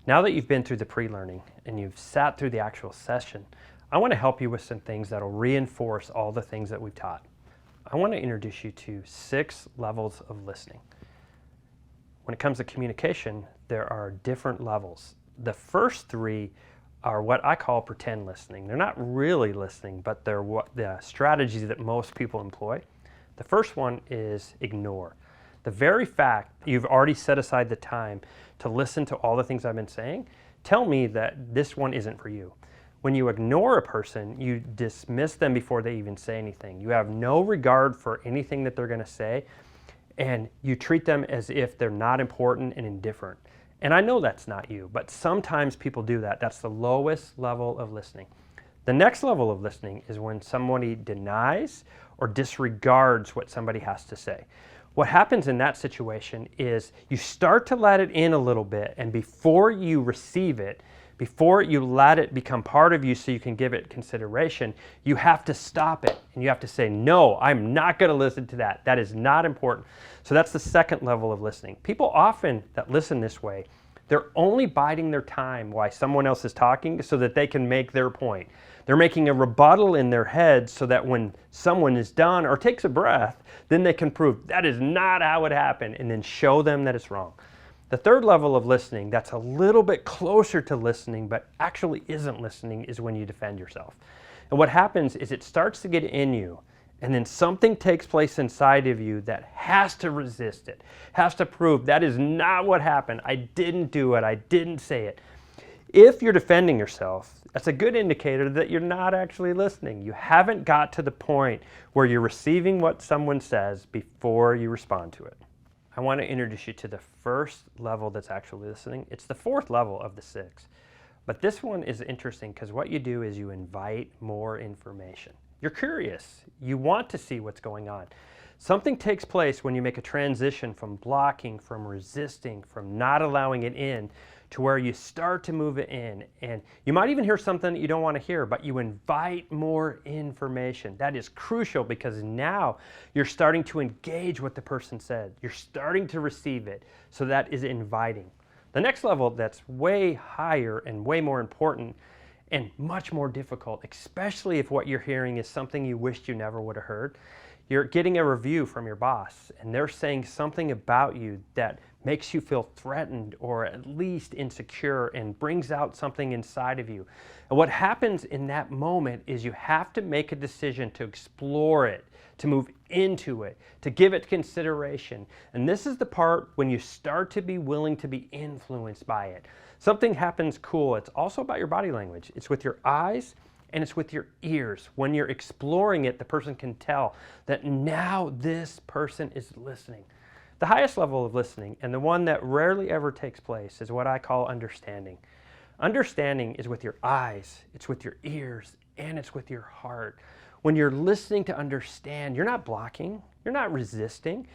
Now that you've been through the pre-learning and you've sat through the actual session, I want to help you with some things that'll reinforce all the things that we've taught. I want to introduce you to 6 levels of listening. When it comes to communication, there are different levels. The first 3 are what I call pretend listening. They're not really listening, but they're the strategies that most people employ. The first one is ignore. The very fact you've already set aside the time to listen to all the things I've been saying, tell me that this one isn't for you. When you ignore a person, you dismiss them before they even say anything. You have no regard for anything that they're going to say, and you treat them as if they're not important and indifferent. And I know that's not you, but sometimes people do that. That's the lowest level of listening. The next level of listening is when somebody denies or disregards what somebody has to say. What happens in that situation is you start to let it in a little bit, and before you receive it, before you let it become part of you so you can give it consideration, you have to stop it and you have to say, no, I'm not going to listen to that. That is not important. So that's the second level of listening. People often that listen this way, they're only biding their time while someone else is talking so that they can make their point. They're making a rebuttal in their head so that when someone is done or takes a breath, then they can prove that is not how it happened and then show them that it's wrong. The third level of listening that's a little bit closer to listening but actually isn't listening is when you defend yourself. And what happens is it starts to get in you, and then something takes place inside of you that has to resist it, has to prove that is not what happened. I didn't do it. I didn't say it. If you're defending yourself, that's a good indicator that you're not actually listening. You haven't got to the point where you're receiving what someone says before you respond to it. I want to introduce you to the first level that's actually listening. It's the 4th level of the 6. But this one is interesting because what you do is you invite more information. You're curious. You want to see what's going on. Something takes place when you make a transition from blocking, from resisting, from not allowing it in, to where you start to move it in. And you might even hear something that you don't want to hear, but you invite more information. That is crucial because now you're starting to engage what the person said. You're starting to receive it. So that is inviting. The next level that's way higher and way more important and much more difficult, especially if what you're hearing is something you wished you never would have heard. You're getting a review from your boss and they're saying something about you that makes you feel threatened or at least insecure and brings out something inside of you. And what happens in that moment is you have to make a decision to explore it, to move into it, to give it consideration. And this is the part when you start to be willing to be influenced by it. Something happens cool. It's also about your body language. It's with your eyes and it's with your ears. When you're exploring it, the person can tell that now this person is listening. The highest level of listening, and the one that rarely ever takes place, is what I call understanding. Understanding is with your eyes, it's with your ears, and it's with your heart. When you're listening to understand, you're not blocking, you're not resisting.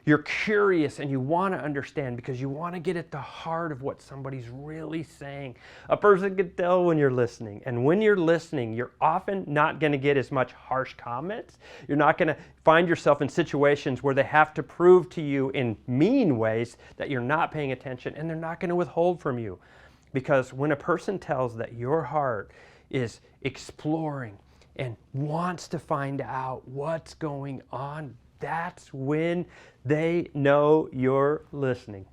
You're curious and you want to understand because you want to get at the heart of what somebody's really saying. A person can tell when you're listening. And when you're listening, you're often not going to get as much harsh comments. You're not going to find yourself in situations where they have to prove to you in mean ways that you're not paying attention, and they're not going to withhold from you. Because when a person tells that your heart is exploring and wants to find out what's going on, that's when they know you're listening.